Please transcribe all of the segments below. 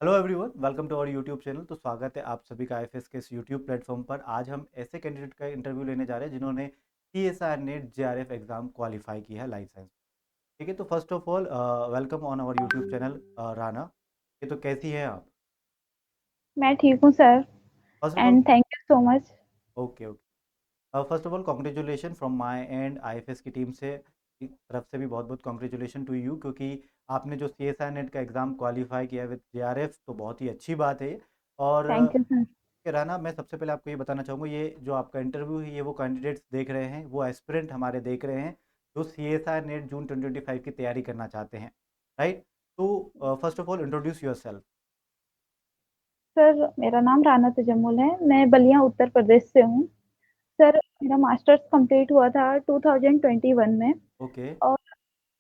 Hello everyone, welcome to our YouTube channel. तो स्वागत है आप सभी का आईएफएस के इस यूट्यूब प्लेटफॉर्म पर। आज हम ऐसे कैंडिडेट का इंटरव्यू लेने जा रहे हैं जिन्होंने CSR NET JRF exam qualify किया है लाइफ साइंस। ठीक है, तो first of all welcome on our YouTube channel Rana. ये तो कैसी हैं आप? मैं ठीक हूँ sir. First of all, and thank you so much. Okay okay. First of all congratulation from my end, IFS की टीम से की तरफ से भी बहुत बहुत कॉन्ग्रेचुलेशन टू यू, क्योंकि आपने जो सीएसआर नेट का एग्ज़ाम क्वालिफाई किया है विद जेआरएफ, तो बहुत ही अच्छी बात है ये। और थैंक यू सर। राना, मैं सबसे पहले आपको ये बताना चाहूँगा, ये जो आपका इंटरव्यू है ये वो कैंडिडेट्स देख रहे हैं, वो एस्पिरेंट हमारे देख रहे हैं जो सीएसआर नेट जून 2025 की तैयारी करना चाहते हैं, राइट? तो first of all introduce your self. Sir मेरा नाम राना तजम्मुल है। मैं बलिया उत्तर प्रदेश से हूँ। सर मेरा मास्टर्स कंप्लीट हुआ था 2021 में। ओके और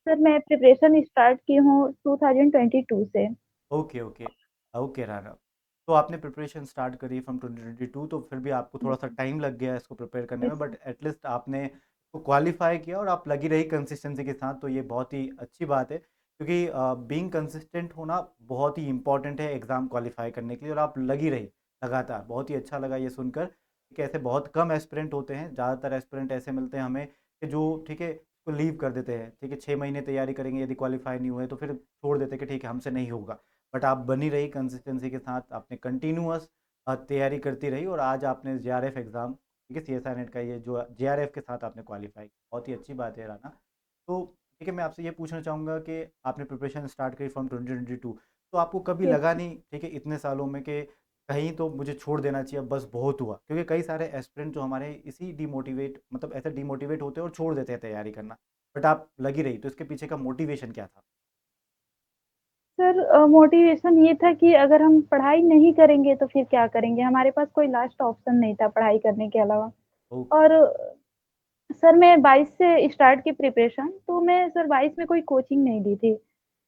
सर मैं प्रिपरेशन स्टार्ट की हूँ 2022 से। ओके ओके ओके राना, तो आपने प्रिपरेशन स्टार्ट करी फ्रॉम 2022, तो फिर भी आपको थोड़ा सा टाइम लग गया इसको प्रिपेयर करने में, यस बट एटलीस्ट आपने इसको क्वालिफाई किया और आप लगी रही कंसिस्टेंसी के साथ, तो ये बहुत ही अच्छी बात है, क्योंकि बीइंग कंसिस्टेंट होना बहुत ही इंपॉर्टेंट है एग्ज़ाम क्वालिफाई करने के लिए। और आप लगी रही लगातार, बहुत ही अच्छा लगा ये सुनकर कि ऐसे बहुत कम एस्पिरेंट होते हैं, ज़्यादातर एस्पिरेंट ऐसे मिलते हैं हमें कि जो ठीक है इसको लीव कर देते हैं। ठीक है, 6 महीने तैयारी करेंगे, यदि क्वालिफाई नहीं हुए तो फिर छोड़ देते हैं कि ठीक है हमसे नहीं होगा। बट आप बनी रही कंसिस्टेंसी के साथ, आपने कंटिन्यूअस तैयारी करती रही और आज आपने जेआरएफ एग्ज़ाम, ठीक है, सीएसआई नेट का ये जो जेआरएफ के साथ आपने क्वालिफाई, बहुत ही अच्छी बात है राना। तो ठीक है, मैं आपसे ये पूछना चाहूँगा कि आपने प्रिपरेशन स्टार्ट करी फ्रॉम 2022, तो आपको कभी यस। लगा नहीं, ठीक है, इतने सालों में कि कहीं तो मुझे छोड़ देना चाहिए, अब बस बहुत हुआ? क्योंकि कई सारे एस्पिरेंट जो हमारे इसी डिमोटिवेट, मतलब ऐसे डिमोटिवेट होते हैं और छोड़ देते हैं तैयारी करना, बट आप लगी रही, तो इसके पीछे का मोटिवेशन क्या था? सर मोटिवेशन ये था कि अगर हम पढ़ाई नहीं करेंगे तो फिर क्या करेंगे? हमारे पास कोई लास्ट ऑप्शन नहीं था पढ़ाई करने के अलावा। ओके और सर मैं 22 से स्टार्ट की प्रिपरेशन, तो मैं सर 22 में कोई कोचिंग नहीं ली थी।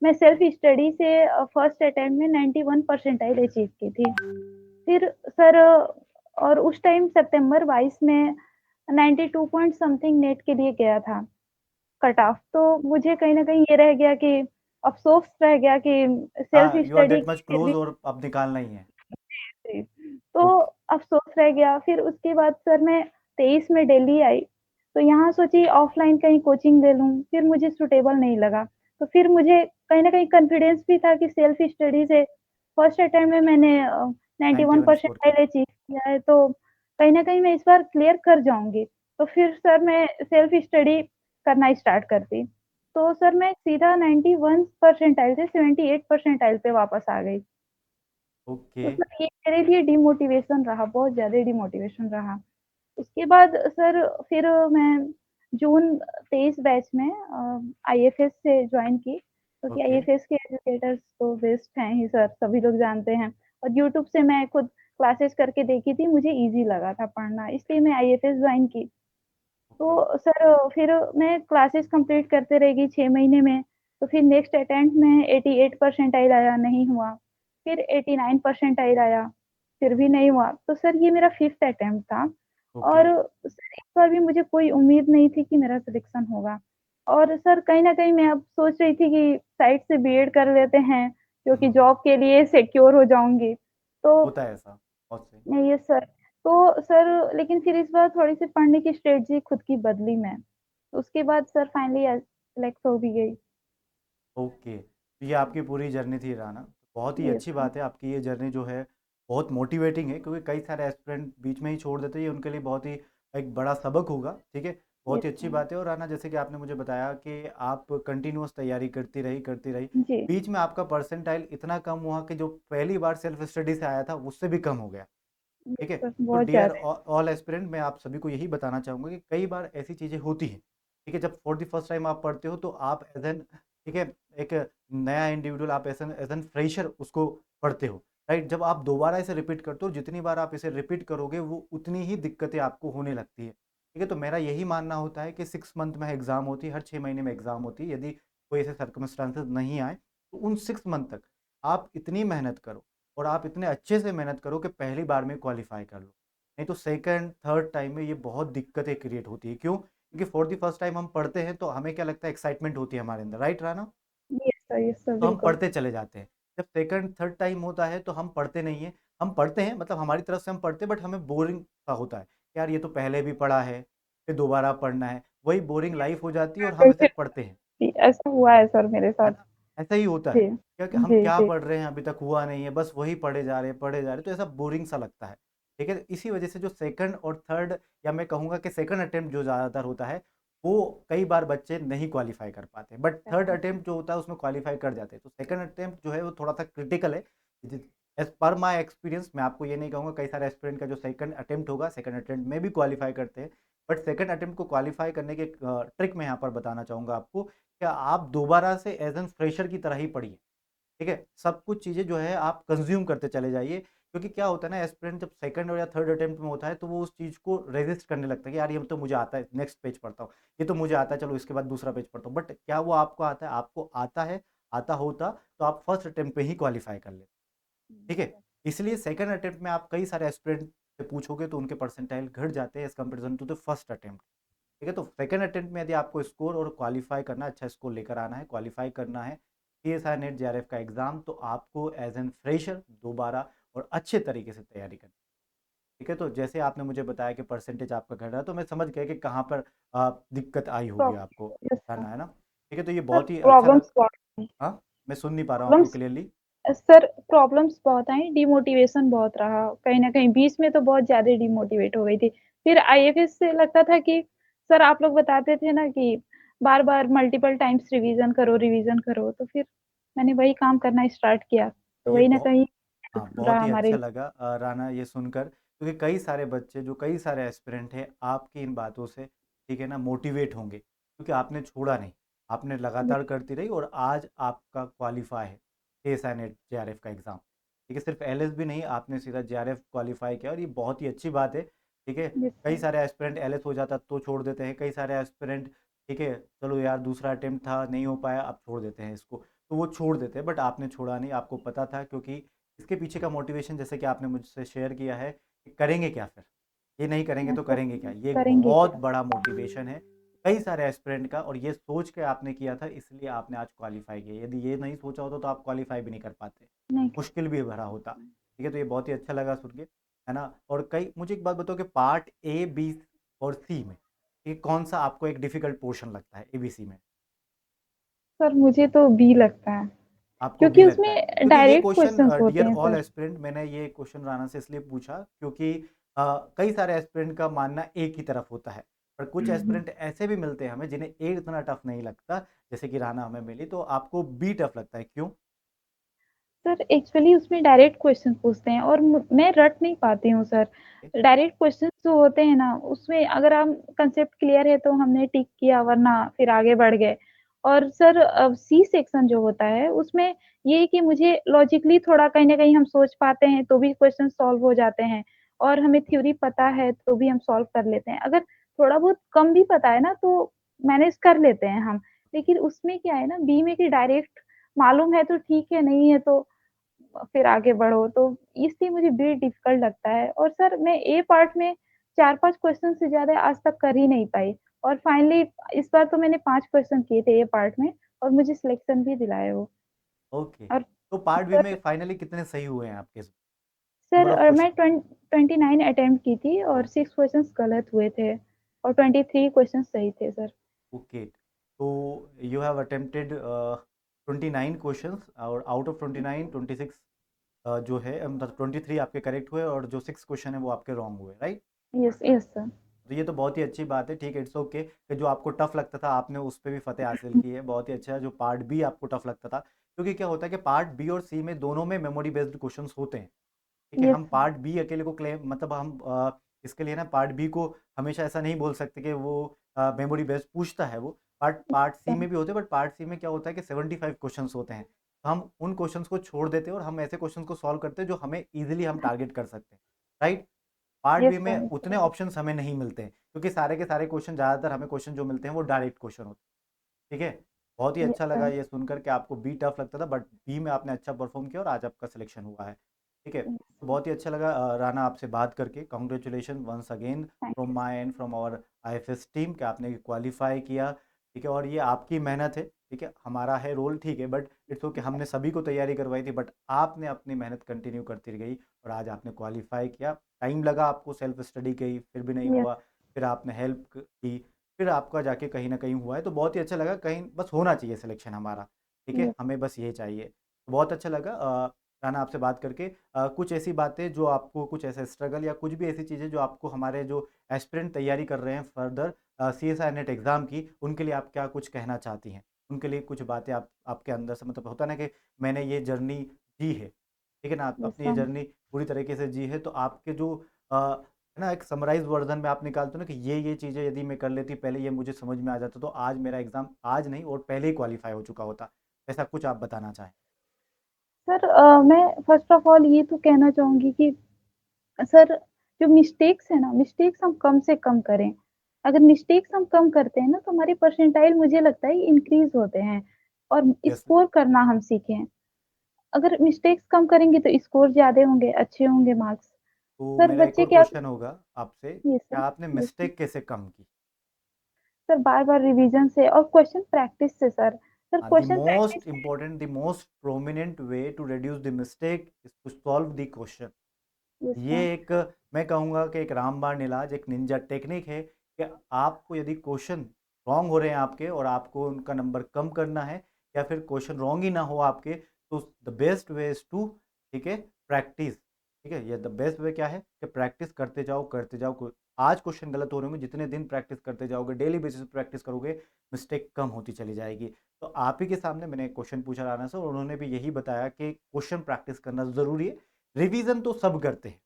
मैं सेल्फ स्टडी से फर्स्ट अटेम्प्ट में 91 परसेंटाइल अचीव की थी। फिर सर और उस टाइम सितंबर 22 में 92 पॉइंट समथिंग नेट के लिए गया था कट ऑफ। तो मुझे कहीं न कहीं ये रह गया कि अफ़सोस रह गया कि सेल्फ हाँ, यू आर स्टडी दैट की मच फिर क्लोज भी और अब निकालना ही है। जी। तो ओके अफ़सोस रह गया। फिर उसके बाद सर मैं 23 में दिल्ली आई, तो यहाँ सोची ऑफ़लाइन कहीं कोचिंग ले लूँ, फिर मुझे सूटेबल नहीं लगा। तो फिर मुझे कहीं न कहीं कॉन्फिडेंस भी था कि सेल्फ स्टडी से फर्स्ट अटेम्प्ट में मैंने 91 91 स्कोर किया। परसेंटाइल अचीव किया है, तो कहीं न कहीं मैं इस बार क्लियर कर जाऊँगी। तो फिर सर मैं सेल्फ स्टडी करना स्टार्ट कर दी। तो सर मैं सीधा 91 परसेंटाइल से 78 परसेंटाइल पे वापस आ गई। ओके तो सर ये मेरे लिए डिमोटिवेशन रहा, बहुत ज़्यादा डिमोटिवेशन रहा। उसके बाद सर फिर मैं जून 23 बैच में आईएफएस से जॉइन की, क्योंकि ओके आईएफएस के एजुकेटर्स तो बेस्ट हैं ही सर, सभी लोग जानते हैं। और यूट्यूब से मैं खुद क्लासेस करके देखी थी, मुझे ईज़ी लगा था पढ़ना, इसलिए मैं आईएफएस जॉइन की। ओके तो सर फिर मैं क्लासेस कंप्लीट करते रह गई 6 महीने में, तो फिर नेक्स्ट अटेम्प्ट में 88 परसेंटाइल आया, नहीं हुआ। फिर 89 परसेंटाइल आया, फिर भी नहीं हुआ। तो सर ये मेरा 5th अटेम्प्ट था। ओके और सर इस बार भी मुझे कोई उम्मीद नहीं थी कि मेरा सिलेक्शन होगा। और सर कहीं न कहीं मैं अब सोच रही थी कि साइड से बीएड कर लेते हैं, क्योंकि हम्म, जॉब के लिए सिक्योर हो जाऊँगी। तो होता है ऐसा, बहुत सही। नहीं ये सर, तो सर लेकिन फिर इस बार थोड़ी-सी पढ़ने की स्ट्रेटजी खुद की बदली मैं। उसके बाद सर फाइनली सेलेक्ट हो भी गई। ओके, तो ये आपकी पूरी जर्नी थी राना, बहुत ही यस अच्छी सर। बात है आपकी ये जर्नी जो है, बहुत मोटिवेटिंग है, क्योंकि कई सारे एस्पिरेंट बीच में ही छोड़ देते हैं, ये उनके लिए बहुत ही एक बड़ा सबक होगा। ठीक है, बहुत यस ही अच्छी सर। बात है। और राना, जैसे कि आपने मुझे बताया कि आप कंटिन्यूअस तैयारी करती रही, जी। बीच में आपका परसेंटाइल इतना कम हुआ कि जो पहली बार सेल्फ स्टडी से आया था उससे भी कम हो गया। यस ठीक है, सर, तो बहुत डियर ज़्यादा। ऑल एस्पिरेंट, मैं आप सभी को यही बताना चाहूँगा कि कई बार ऐसी चीज़ें होती हैं। ठीक है, जब फॉर द फर्स्ट टाइम आप पढ़ते हो तो आप एज एन, ठीक है, एक नया इंडिविजुअल, आप एज एन फ्रेशर उसको पढ़ते हो, राइट? जब आप दोबारा इसे रिपीट करते हो, जितनी बार आप इसे रिपीट करोगे वो उतनी ही दिक्कतें आपको होने लगती है। ठीक है, तो मेरा यही मानना होता है कि 6 मंथ में एग्जाम होती है, हर 6 महीने में एग्जाम होती है। यदि कोई ऐसे सर्कमस्टांसेस नहीं आए तो उन 6 मंथ तक आप इतनी मेहनत करो और आप इतने अच्छे से मेहनत करो कि पहली बार में क्वालिफाई कर लो। नहीं तो सेकंड थर्ड टाइम में ये बहुत दिक्कतें क्रिएट होती है। क्यों? क्योंकि फॉर द फर्स्ट टाइम हम पढ़ते हैं तो हमें क्या लगता है, एक्साइटमेंट होती है हमारे अंदर, राइट राना? यस सर, तो हम बिल्कुल। पढ़ते चले जाते हैं। जब सेकंड थर्ड टाइम होता है तो हम पढ़ते नहीं हैं, हम पढ़ते हैं मतलब हमारी तरफ से हम पढ़ते हैं, बट हमें बोरिंग सा होता है, यार ये तो पहले भी पढ़ा है, फिर दोबारा पढ़ना है, वही बोरिंग लाइफ हो जाती है और हम बिल्कुल इसे फिर पढ़ते हैं, ऐसा हुआ है सर मेरे है साथ। ना? ऐसा ही होता है, जी, क्या कि हम जी, क्या जी। पढ़ रहे हैं अभी तक हुआ नहीं है, बस वही पढ़े जा रहे हैं, तो ऐसा बोरिंग सा लगता है। ठीक है, इसी वजह से जो सेकंड और थर्ड, या मैं कहूँगा कि सेकंड अटेम्प्ट जो ज़्यादातर होता है, वो कई बार बच्चे नहीं क्वालीफाई कर पाते, बट थर्ड अटेम्प्ट जो होता है उसमें क्वालीफाई कर जाते हैं। तो सेकंड अटेम्प्ट जो है वो थोड़ा सा क्रिटिकल है। एज पर माई एक्सपीरियंस मैं आपको ये नहीं कहूँगा, कई सारे एस्पिरेंट का जो सेकंड अटेम्प्ट होगा सेकंड अटेम्प्ट में भी क्वालीफाई करते हैं, बट सेकंड अटेम्प्ट को क्वालीफाई करने के ट्रिक मैं यहाँ पर बताना चाहूँगा आपको, क्या आप दोबारा से एज एन फ्रेशर की तरह ही पढ़िए। ठीक है, सब कुछ चीज़ें जो है आप कंज्यूम करते चले जाइए, क्योंकि क्या होता है ना, एस्पिरेंट जब सेकंड और या थर्ड अटेम्प्ट में होता है तो वो उस चीज़ को रेजिस्ट करने लगता है कि यार ये तो मुझे आता है, नेक्स्ट पेज पढ़ता हूँ, ये तो मुझे आता है, चलो इसके बाद दूसरा पेज पढ़ता हूँ, बट क्या वो आपको आता है? आपको आता है, आता होता तो आप फर्स्ट अटेम्प्ट पे ही क्वालिफाई कर लेते। ठीक है, इसलिए सेकंड अटेम्प्ट में आप कई सारे एस्पिरेंट से पूछोगे तो उनके परसेंटाइल घट जाते हैं as comparison to the first attempt. ठीक है, तो सेकंड अटेम्प्ट में यदि आपको स्कोर और क्वालिफाई करना, अच्छा स्कोर लेकर आना है, क्वालिफाई करना है सीएसआई नेट जेआरएफ का एग्जाम, तो आपको एज एन फ्रेशर दोबारा और अच्छे तरीके से तैयारी करनी। ठीक है, तो जैसे आपने मुझे बताया कि परसेंटेज आपका घट रहा है, तो मैं समझ गया कि कहाँ पर दिक्कत आई होगी प्रॉब आपको, यस सर। है ना? ठीक है, तो ये सर बहुत ही अच्छा लग। प्रॉब्लम्स बहुत आई। हाँ, मैं सुन नहीं पा रहा हूँ आपको प्रॉब्लम्स क्लियरली। सर प्रॉब्लम्स बहुत आई, डिमोटिवेशन बहुत रहा। कहीं न कहीं बीच में तो बहुत ज़्यादा डिमोटिवेट हो गई थी। फिर आईएफएस से लगता था कि सर आप लोग बताते थे ना कि बार-बार मल्टीपल टाइम्स रिवीज़न करो, तो फिर मैंने वही काम करना स्टार्ट किया। तो ये वही न बहुत कहीं हाँ, रहा बहुत ही हमारे अच्छा लिए। लगा राना ये सुनकर, क्योंकि कई सारे बच्चे जो कई सारे एस्पिरेंट हैं आपकी इन बातों से, ठीक है ना, मोटिवेट होंगे, क्योंकि आपने छोड़ा नहीं, आपने लगातार करती रही और आज आपका क्वालिफाई है एएसआई नेट जेआरएफ का एग्ज़ाम। ठीक है, सिर्फ एलएस भी नहीं, आपने सीधा जेआरएफ क्वालिफाई किया और ये बहुत ही अच्छी बात है। ठीक है, यस कई सर। सारे एस्पिरेंट एलएस हो जाता तो छोड़ देते हैं, कई सारे एस्पिरेंट, ठीक है, चलो यार दूसरा अटेम्प्ट था नहीं हो पाया अब छोड़ देते हैं इसको, तो वो छोड़ देते हैं, बट आपने छोड़ा नहीं, आपको पता था, क्योंकि इसके पीछे का मोटिवेशन जैसे कि आपने मुझसे शेयर किया है कि करेंगे क्या फिर, ये नहीं करेंगे यस तो सर। करेंगे क्या, ये एक करेंगे बहुत क्या? बड़ा मोटिवेशन है कई सारे एस्पिरेंट का, और ये सोच के आपने किया था, इसलिए आपने आज क्वालिफाई किया। यदि ये नहीं सोचा होता तो आप क्वालिफाई भी नहीं कर पाते, नहीं कर मुश्किल भी भरा होता। ठीक है, तो ये बहुत ही अच्छा लगा सुन के, है ना? और कई मुझे एक बात बताओ कि पार्ट ए बी और सी में ये कौन सा आपको एक डिफिकल्ट पोर्शन लगता है एबीसी में? सर मुझे तो बी लगता है, आपको बी क्योंकि लगता है, उसमें क्योंकि ये डायरेक्ट क्वेश्चन क्वेश्चंस होते डियर हैं ऑल सर। एस्पिरेंट, मैंने ये क्वेश्चन राना से इसलिए पूछा क्योंकि कई सारे एस्पिरेंट का मानना एक ही तरफ होता है, पर कुछ हुँ, हुँ। एस्पिरेंट ऐसे भी मिलते हैं हमें जिन्हें ए इतना टफ नहीं लगता, जैसे कि राना हमें मिली, तो आपको बी टफ लगता है, क्यों? सर एक्चुअली उसमें डायरेक्ट क्वेश्चन पूछते हैं और मैं रट नहीं पाती हूँ सर। डायरेक्ट क्वेश्चन्स जो होते हैं ना, उसमें अगर हम कंसेप्ट क्लियर है तो हमने टिक किया, वरना फिर आगे बढ़ गए। और सर सी सेक्शन जो होता है उसमें ये है कि मुझे लॉजिकली थोड़ा कहीं न कहीं हम सोच पाते हैं तो भी क्वेश्चन सॉल्व हो जाते हैं, और हमें थ्योरी पता है तो भी हम सॉल्व कर लेते हैं। अगर थोड़ा बहुत कम भी पता है ना तो मैनेज कर लेते हैं हम। लेकिन उसमें क्या है ना, बी में कि डायरेक्ट मालूम है तो ठीक है, नहीं है तो फिर आगे बढ़ो, तो इसलिए मुझे बी डिफ़िकल्ट लगता है। और सर मैं ए पार्ट में 4-5 क्वेश्चन से ज़्यादा आज तक कर ही नहीं पाई, और फाइनली इस बार तो मैंने 5 क्वेश्चन किए थे ए पार्ट में, और मुझे सिलेक्शन भी दिलाए वो। ओके, और तो पार्ट बी में सर फाइनली कितने सही हुए हैं आपके सर नंबर ऑफ मैं क्वेश्चन? 29 अटेम्प्ट की थी और ओके, 6 क्वेश्चंस गलत हुए थे और 23 क्वेश्चंस सही थे सर। ओके, तो यू हैव अटेम्प्टेड 29 क्वेश्चंस और आउट ऑफ 29 26 जो है मतलब 23 आपके करेक्ट हुए और जो 6 क्वेश्चन है वो आपके रॉन्ग हुए, राइट? Yes, yes sir. तो ये तो बहुत ही अच्छी बात है, ठीक है, इट्स ओके कि जो आपको टफ लगता था आपने उस पे भी फतेह हासिल की है, बहुत ही अच्छा है। जो पार्ट बी आपको टफ लगता था, क्योंकि क्या होता है कि पार्ट बी और सी में दोनों में मेमोरी बेस्ड क्वेश्चंस होते हैं। ठीक है, यस हम सर। पार्ट बी अकेले को क्लेम मतलब हम इसके लिए ना पार्ट बी को हमेशा ऐसा नहीं बोल सकते कि वो मेमोरी बेस्ड पूछता है वो, पार्ट पार्ट सी सर में भी होते हैं, बट पार्ट सी में क्या होता है कि 75 क्वेश्चंस होते हैं, तो हम उन क्वेश्चंस को छोड़ देते हैं और हम ऐसे क्वेश्चंस को सॉल्व करते हैं जो हमें इजीली हम टारगेट कर सकते हैं, राइट? पार्ट बी यस में सर, उतने सर। ऑप्शंस हमें नहीं मिलते हैं, क्योंकि सारे के सारे क्वेश्चन ज़्यादातर हमें क्वेश्चन जो मिलते हैं वो डायरेक्ट क्वेश्चन होते हैं। ठीक है, बहुत ही यस अच्छा लगा सर। ये सुनकर कि आपको बी टफ लगता था, बट बी में आपने अच्छा परफॉर्म किया और आज आपका सिलेक्शन हुआ है। ठीक है, यस तो सर। बहुत ही अच्छा लगा राना आपसे बात करके, congratulation once again thank from you sir. My end from our IFS team कि आपने क्वालिफाई किया। ठीक है, और ये आपकी मेहनत है, ठीक है, हमारा है रोल, ठीक है, बट इट्स ओके, हमने सभी को तैयारी करवाई थी, बट आपने अपनी मेहनत कंटिन्यू करती गई और आज आपने क्वालिफाई किया। टाइम लगा आपको, सेल्फ स्टडी की, फिर भी नहीं यस। हुआ, फिर आपने हेल्प की, फिर आपका जाके कहीं ना कहीं हुआ है, तो बहुत ही अच्छा लगा। कहीं बस होना चाहिए सिलेक्शन हमारा, ठीक है, यस। हमें बस ये चाहिए। बहुत अच्छा लगा राना आपसे बात करके। कुछ ऐसी बातें जो आपको, कुछ ऐसे स्ट्रगल या कुछ भी ऐसी चीज़ें जो आपको हमारे जो एस्पिरेंट तैयारी कर रहे हैं फर्दर CSI नेट एग्ज़ाम की, उनके लिए आप क्या कुछ कहना चाहती हैं? उनके लिए कुछ बातें आप आपके अंदर से, मतलब होता है ना कि मैंने ये जर्नी जी है, ठीक है ना? यस अपनी ये जर्नी पूरी तरीके से जी है, तो आपके जो है ना, एक समराइज़ वर्ज़न में आप निकालते हो ना कि ये चीज़ें यदि मैं कर लेती पहले, ये मुझे समझ में आ जाता, तो आज मेरा एग्ज़ाम, आज नहीं और पहले ही क्वालीफ़ाई हो चुका होता। ऐसा कुछ आप बताना चाहें? सर, मैं फर्स्ट ऑफ ऑल ये तो कहना चाहूँगी कि सर, जो मिस्टेक्स है ना, मिस्टेक्स हम कम से कम करें। अगर मिस्टेक्स हम कम करते हैं ना, तो हमारी परसेंटाइल मुझे लगता है इंक्रीज़ होते हैं और यस, स्कोर करना हम सीखें। अगर मिस्टेक्स कम करेंगे तो स्कोर ज़्यादा होंगे, अच्छे होंगे मार्क्स। तो सर, मेरा एक बच्चे और क्या। क्वेश्चन होगा आपसे, यस सर। क्या आपने यस सर। मिस्टेक कैसे कम की? सर, बार-बार रिवीजन से और क्वेश्चन प्रैक्टिस से sir. Sir, the question practice most से। Important, the most prominent way to reduce the mistake is to solve the question. Yes ये सर। एक, मैं कहूँगा कि एक रामबाण इलाज, एक निंजा टेक्निक है कि आपको यदि क्वेश्चन रॉन्ग हो रहे हैं आपके और आपको उनका नंबर कम करना है, या फिर क्वेश्चन रॉन्ग ही ना हो आपके, तो the best way is to, ठीक है, प्रैक्टिस। ठीक है, ये द बेस्ट वे क्या है कि प्रैक्टिस करते जाओ करते जाओ। आज क्वेश्चन गलत हो रहे होंगे, जितने दिन प्रैक्टिस करते जाओगे, डेली बेसिस पे प्रैक्टिस करोगे, मिस्टेक कम होती चली जाएगी। तो आप ही के सामने मैंने क्वेश्चन पूछा राना से, और उन्होंने भी यही बताया कि क्वेश्चन प्रैक्टिस करना ज़रूरी है। रिवीजन तो सब करते हैं,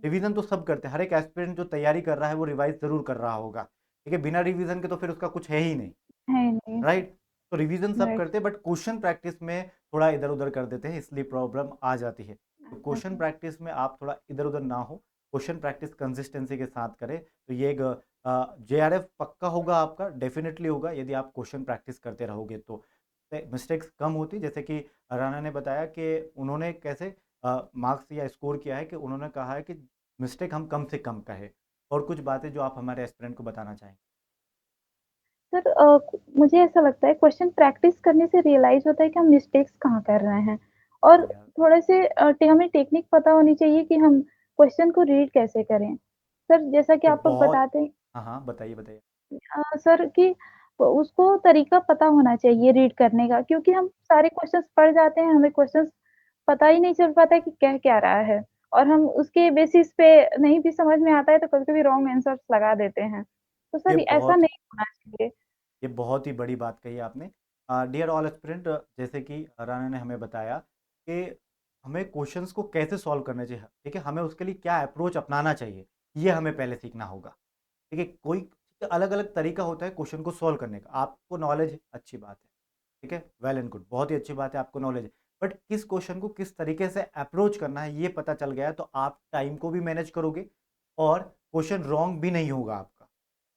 रिवीजन तो सब करते हैं, हर एक एस्पिरेंट जो तैयारी कर रहा है वो रिवाइज जरूर कर रहा होगा, ठीक है, बिना रिवीजन के तो फिर उसका कुछ है ही नहीं, है नहीं। राइट? तो रिवीजन सब राइट। करते हैं, बट क्वेश्चन प्रैक्टिस में थोड़ा इधर उधर कर देते हैं, इसलिए प्रॉब्लम आ जाती है। तो क्वेश्चन प्रैक्टिस में आप थोड़ा इधर उधर ना हो, क्वेश्चन प्रैक्टिस कंसिस्टेंसी के साथ करें, तो ये एक JRF पक्का होगा आपका, डेफिनेटली होगा यदि आप क्वेश्चन प्रैक्टिस करते रहोगे तो। मिस्टेक्स कम होती, जैसे कि राना ने बताया कि उन्होंने कैसे मार्क्स या स्कोर किया है, कि उन्होंने कहा है कि मिस्टेक हम कम से कम कहें। और कुछ बातें जो आप हमारे एस्पिरेंट को बताना चाहें? सर, मुझे ऐसा लगता है क्वेश्चन प्रैक्टिस करने से रियलाइज़ होता है कि हम मिस्टेक्स कहाँ कर रहे हैं और बढ़िया। थोड़े से हमें टेक्निक पता होनी चाहिए कि हम क्वेश्चन को रीड कैसे करें। सर, जैसा कि ये आप लोग बहुत, बताते हैं हाँ हाँ, बताइए बताइए। सर कि उसको तरीका पता होना चाहिए रीड करने का क्योंकि हम सारे क्वेश्चंस पढ़ जाते हैं, हमें क्वेश्चंस पता ही नहीं चल पाता है कि कह क्या रहा है और हम उसके बेसिस पे नहीं भी समझ में आता है तो कभी-कभी रॉन्ग आंसर्स लगा देते हैं। तो ये सर ऐसा बहुत नहीं होना चाहिए। ये बहुत ही बड़ी बात कही आपने। डियर ऑल एस्पिरेंट, जैसे कि राना ने हमें बताया कि हमें क्वेश्चंस को कैसे सॉल्व करना चाहिए, ठीक है, हमें उसके लिए क्या अप्रोच अपनाना चाहिए, ये हमें पहले सीखना होगा। ठीक है, कोई अलग अलग तरीका होता है क्वेश्चन को सॉल्व करने का। आपको नॉलेज, अच्छी बात है, ठीक है, वेल एंड गुड, बहुत ही अच्छी बात है आपको नॉलेज है, बट किस क्वेश्चन को किस तरीके से अप्रोच करना है ये पता चल गया, तो आप टाइम को भी मैनेज करोगे और क्वेश्चन रॉन्ग भी नहीं होगा आपका।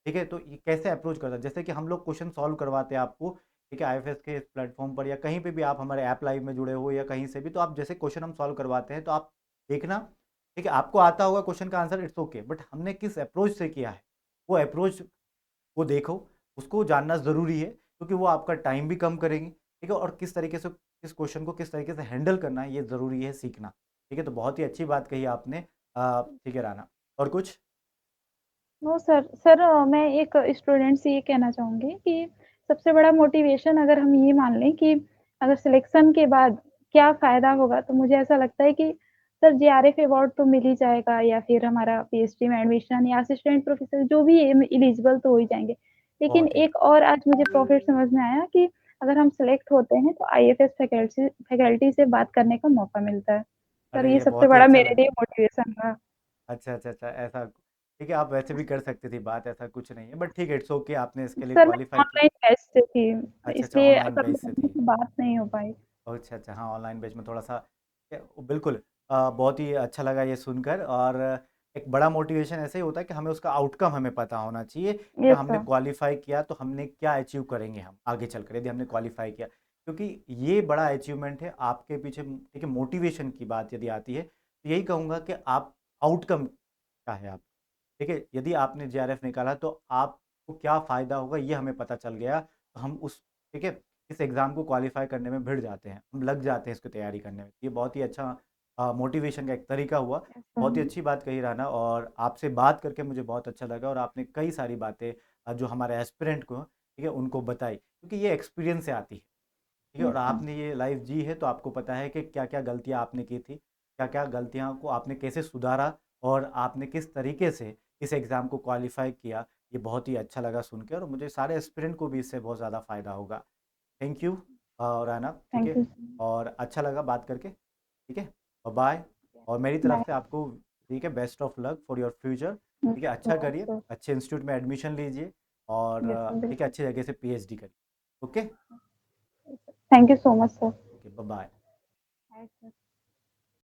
ठीक है, तो ये कैसे अप्रोच करता है, जैसे कि हम लोग क्वेश्चन सॉल्व करवाते हैं आपको, ठीक है, IFS के इस प्लेटफॉर्म पर या कहीं पे भी आप हमारे ऐप लाइव में जुड़े हो या कहीं से भी, तो आप जैसे क्वेश्चन हम सॉल्व करवाते हैं तो आप देखना, ठीक है, आपको आता होगा क्वेश्चन का आंसर, इट्स ओके, बट हमने किस अप्रोच से किया है, वो अप्रोच को देखो, उसको जानना ज़रूरी है, क्योंकि वो आपका टाइम भी कम करेंगे, ठीक है, और किस तरीके से किस क्वेश्चन को किस तरीके से हैंडल करना है ये ज़रूरी है सीखना। ठीक है, तो बहुत ही अच्छी बात कही आपने। ठीक है राना, और कुछ? No sir. सर, मैं एक स्टूडेंट से ये कहना चाहूँगी कि सबसे बड़ा मोटिवेशन अगर हम ये मान लें कि अगर सिलेक्शन के बाद क्या फ़ायदा होगा, तो मुझे ऐसा लगता है कि सर जेआरएफ अवार्ड तो मिल ही जाएगा या फिर हमारा पीएचडी में एडमिशन या असिस्टेंट प्रोफ़ेसर जो भी एलिजिबल तो हो ही जाएँगे। लेकिन बहुत ही, एक और आज मुझे प्रॉफ़िट समझ में आया कि अगर हम सेलेक्ट होते हैं तो आईएफएस फैकल्टी से बात करने का मौका मिलता है। सर, अरे ये ये सबसे बहुत ही बड़ा अच्छा मेरे लगा। लिए मोटिवेशन रहा। अच्छा अच्छा अच्छा, ऐसा, ठीक है, आप वैसे भी कर सकती थी बात, ऐसा कुछ नहीं है, बट ठीक है, इट्स ओके, आपने इसके लिए सर, मैं क्वालिफाई किया। ऑनलाइन बैच से थी, अच्छा अच्छा, इसलिए ऑनलाइन बेस से थी। बात नहीं हो पाई। अच्छा अच्छा, हाँ, ऑनलाइन बैच में थोड़ा सा, बिल्कुल, बहुत ही अच्छा लगा ये सुनकर। और एक बड़ा मोटिवेशन ऐसे ही होता है कि हमें उसका आउटकम हमें पता होना चाहिए कि यस हमने सर। क्वालिफाई किया तो हमने क्या अचीव करेंगे हम आगे चलकर, यदि हमने क्वालिफाई किया, क्योंकि ये बड़ा अचीवमेंट है आपके पीछे। ठीक है, मोटिवेशन की बात यदि आती है तो यही कहूँगा कि आप आउटकम क्या है आप, ठीक है, यदि आपने JRF निकाला तो आपको क्या फ़ायदा होगा ये हमें पता चल गया, तो हम उस ठीक है, इस एग्ज़ाम को क्वालिफ़ाई करने में भिड़ जाते हैं, हम लग जाते हैं इसकी तैयारी करने में। ये बहुत ही अच्छा मोटिवेशन का एक तरीका हुआ। यस बहुत ही सर। अच्छी बात कही राना, और आपसे बात करके मुझे बहुत अच्छा लगा, और आपने कई सारी बातें जो हमारे एस्पिरेंट को, ठीक है, उनको बताई, क्योंकि ये एक्सपीरियंस से आती है। ठीक है, और यस सर। आपने ये लाइफ जी है तो आपको पता है कि क्या क्या गलतियाँ आपने की थी, क्या क्या गलतियाँ को आपने कैसे सुधारा, और आपने किस तरीके से इस एग्ज़ाम को क्वालिफाई किया। ये बहुत ही अच्छा लगा सुन के, और मुझे सारे एस्पिरेंट को भी इससे बहुत ज़्यादा फ़ायदा होगा। थैंक यू राना, ठीक थैंक है, यू सर। और अच्छा लगा बात करके, ठीक है, और बाय। और मेरी तरफ बाय। से आपको, ठीक है, best of luck for your future, ठीक है, यस अच्छा करिए, सर। अच्छे इंस्टीट्यूट में एडमिशन लीजिए, और यस सर, ठीक है, बिल्कुल। अच्छी जगह से पीएचडी करिए। Okay, thank you so much sir. Okay, bye. Bye sir.